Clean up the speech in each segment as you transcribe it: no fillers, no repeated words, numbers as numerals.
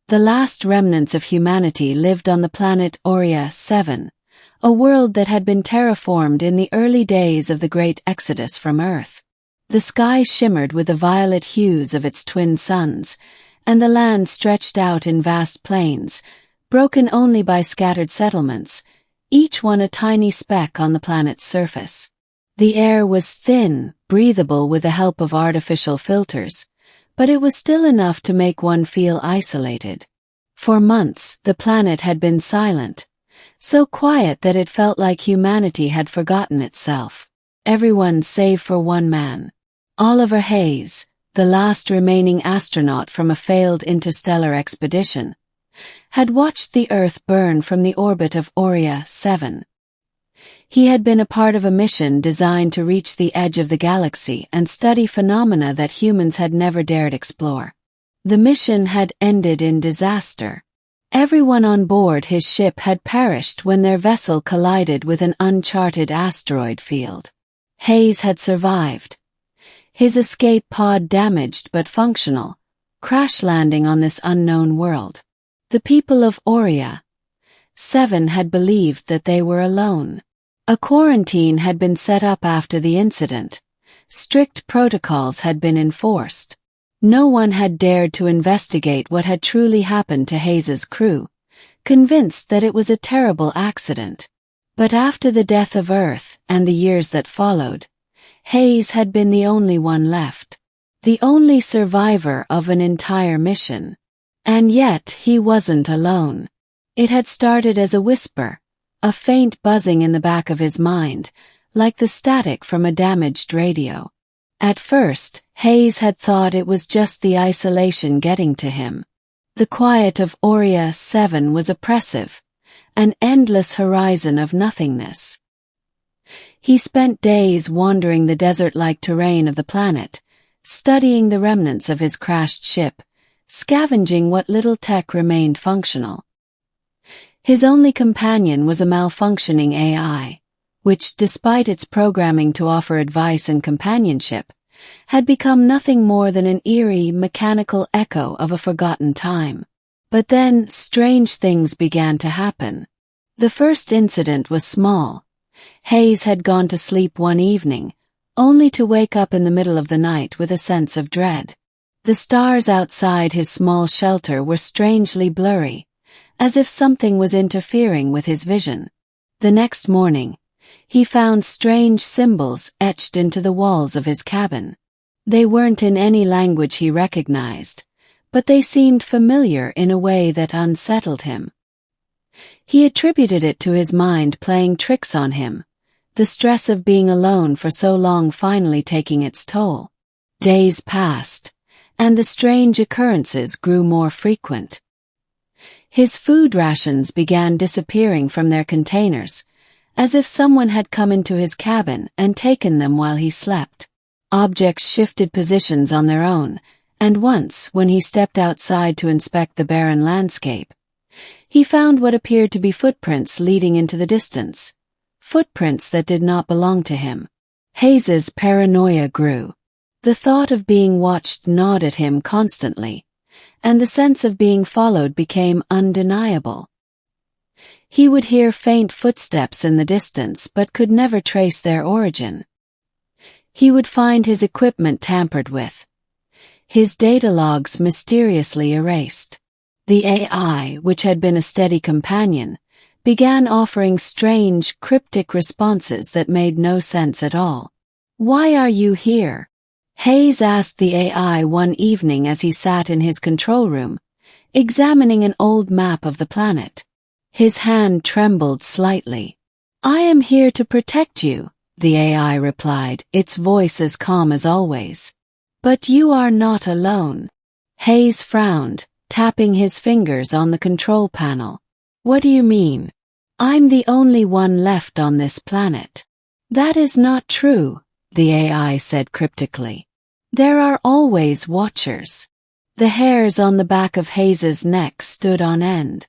The last remnants of humanity lived on the planet Oria 7, a world that had been terraformed in the early days of the Great Exodus from Earth. The sky shimmered with the violet hues of its twin suns, and the land stretched out in vast plains, broken only by scattered settlements, each one a tiny speck on the planet's surface. The air was thin, breathable with the help of artificial filters, but it was still enough to make one feel isolated. For months, the planet had been silent, so quiet that it felt like humanity had forgotten itself. Everyone save for one man. Oliver Hayes, the last remaining astronaut from a failed interstellar expedition, had watched the Earth burn from the orbit of Oria 7. He had been a part of a mission designed to reach the edge of the galaxy and study phenomena that humans had never dared explore. The mission had ended in disaster. Everyone on board his ship had perished when their vessel collided with an uncharted asteroid field. Hayes had survived. His escape pod damaged but functional, crash landing on this unknown world. The people of Oria 7 had believed that they were alone. A quarantine had been set up after the incident. Strict protocols had been enforced. No one had dared to investigate what had truly happened to Hayes's crew, convinced that it was a terrible accident. But after the death of Earth and the years that followed, Hayes had been the only one left. The only survivor of an entire mission. And yet he wasn't alone. It had started as a whisper, a faint buzzing in the back of his mind, like the static from a damaged radio. At first, Hayes had thought it was just the isolation getting to him. The quiet of Oria 7 was oppressive, an endless horizon of nothingness. He spent days wandering the desert-like terrain of the planet, studying the remnants of his crashed ship, scavenging what little tech remained functional. His only companion was a malfunctioning AI, which, despite its programming to offer advice and companionship, had become nothing more than an eerie, mechanical echo of a forgotten time. But then, strange things began to happen. The first incident was small. Hayes had gone to sleep one evening, only to wake up in the middle of the night with a sense of dread. The stars outside his small shelter were strangely blurry, as if something was interfering with his vision. The next morning, he found strange symbols etched into the walls of his cabin. They weren't in any language he recognized, but they seemed familiar in a way that unsettled him. He attributed it to his mind playing tricks on him, the stress of being alone for so long finally taking its toll. Days passed, and the strange occurrences grew more frequent. His food rations began disappearing from their containers, as if someone had come into his cabin and taken them while he slept. Objects shifted positions on their own, and once, when he stepped outside to inspect the barren landscape, he found what appeared to be footprints leading into the distance, footprints that did not belong to him. Hayes's paranoia grew. The thought of being watched gnawed at him constantly, and the sense of being followed became undeniable. He would hear faint footsteps in the distance but could never trace their origin. He would find his equipment tampered with, his data logs mysteriously erased. The AI, which had been a steady companion, began offering strange, cryptic responses that made no sense at all. "Why are you here?" Hayes asked the AI one evening as he sat in his control room, examining an old map of the planet. His hand trembled slightly. "I am here to protect you," the AI replied, its voice as calm as always. "But you are not alone." Hayes frowned, tapping his fingers on the control panel. "What do you mean?" "I'm the only one left on this planet." "That is not true," the AI said cryptically. "There are always watchers." The hairs on the back of Hayes's neck stood on end.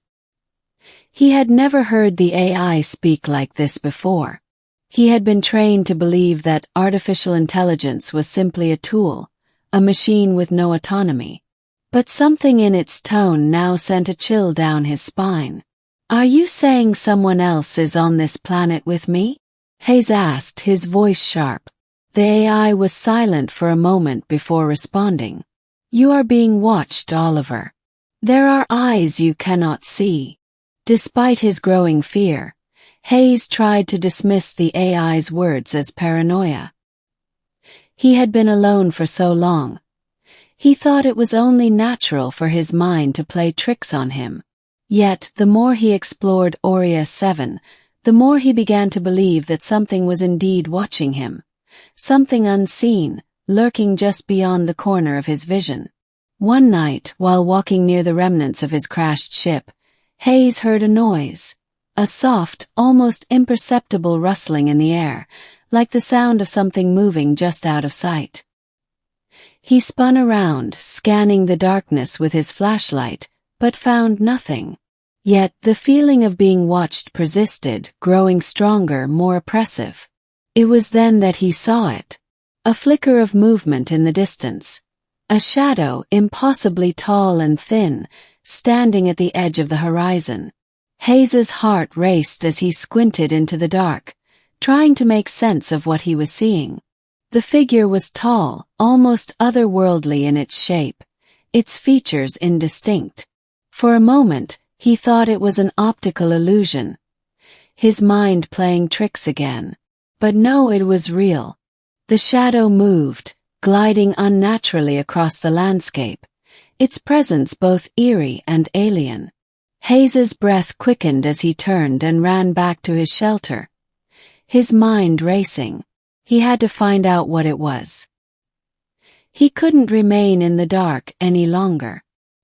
He had never heard the AI speak like this before. He had been trained to believe that artificial intelligence was simply a tool, a machine with no autonomy. but something in its tone now sent a chill down his spine. "Are you saying someone else is on this planet with me?" Hayes asked, his voice sharp. The AI was silent for a moment before responding. "You are being watched, Oliver. There are eyes you cannot see." Despite his growing fear, Hayes tried to dismiss the AI's words as paranoia. He had been alone for so long. He thought it was only natural for his mind to play tricks on him. Yet, the more he explored Oria 7, the more he began to believe that something was indeed watching him. Something unseen, lurking just beyond the corner of his vision. One night, while walking near the remnants of his crashed ship, Hayes heard a noise. A soft, almost imperceptible rustling in the air, like the sound of something moving just out of sight. He spun around, scanning the darkness with his flashlight, but found nothing. Yet the feeling of being watched persisted, growing stronger, more oppressive. It was then that he saw it. A flicker of movement in the distance. A shadow, impossibly tall and thin, standing at the edge of the horizon. Hayes's heart raced as he squinted into the dark, trying to make sense of what he was seeing. The figure was tall, almost otherworldly in its shape, its features indistinct. For a moment, he thought it was an optical illusion. His mind playing tricks again. But no, it was real. The shadow moved, gliding unnaturally across the landscape, its presence both eerie and alien. Hayes's breath quickened as he turned and ran back to his shelter. His mind racing. He had to find out what it was. He couldn't remain in the dark any longer.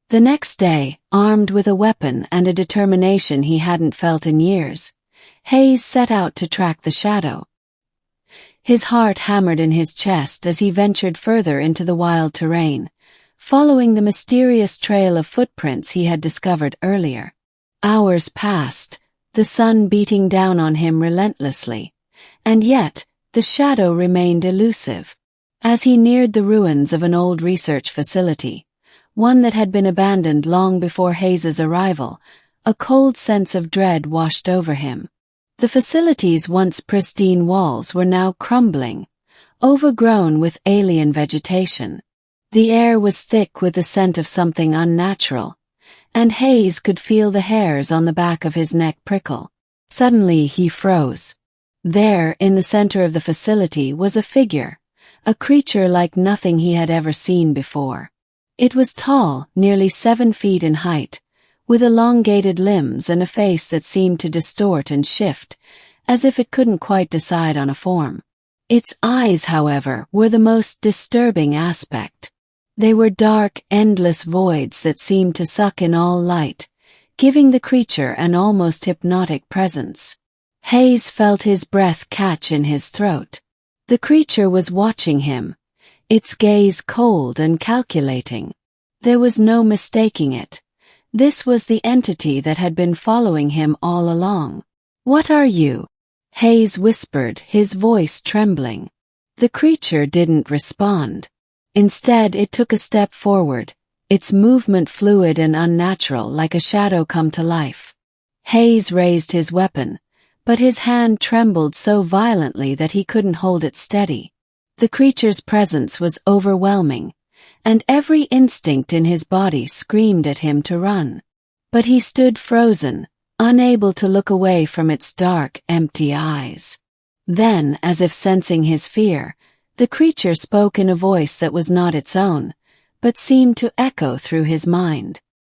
The next day, armed with a weapon and a determination he hadn't felt in years, Hayes set out to track the shadow. His heart hammered in his chest as he ventured further into the wild terrain, following the mysterious trail of footprints he had discovered earlier. Hours passed, the sun beating down on him relentlessly, and yet the shadow remained elusive. As he neared the ruins of an old research facility, one that had been abandoned long before Hayes's arrival, a cold sense of dread washed over him. The facility's once pristine walls were now crumbling, overgrown with alien vegetation. The air was thick with the scent of something unnatural, and Hayes could feel the hairs on the back of his neck prickle. Suddenly he froze. There, in the center of the facility, was a figure, a creature like nothing he had ever seen before. It was tall, nearly 7 feet in height, with elongated limbs and a face that seemed to distort and shift, as if it couldn't quite decide on a form. Its eyes, however, were the most disturbing aspect. They were dark, endless voids that seemed to suck in all light, giving the creature an almost hypnotic presence. Hayes felt his breath catch in his throat. The creature was watching him, its gaze cold and calculating. There was no mistaking it. This was the entity that had been following him all along. "What are you?" Hayes whispered, his voice trembling. The creature didn't respond. Instead, it took a step forward, its movement fluid and unnatural, like a shadow come to life. Hayes raised his weapon, but his hand trembled so violently that he couldn't hold it steady. The creature's presence was overwhelming, and every instinct in his body screamed at him to run. But he stood frozen, unable to look away from its dark, empty eyes. Then, as if sensing his fear, the creature spoke in a voice that was not its own, but seemed to echo through his mind.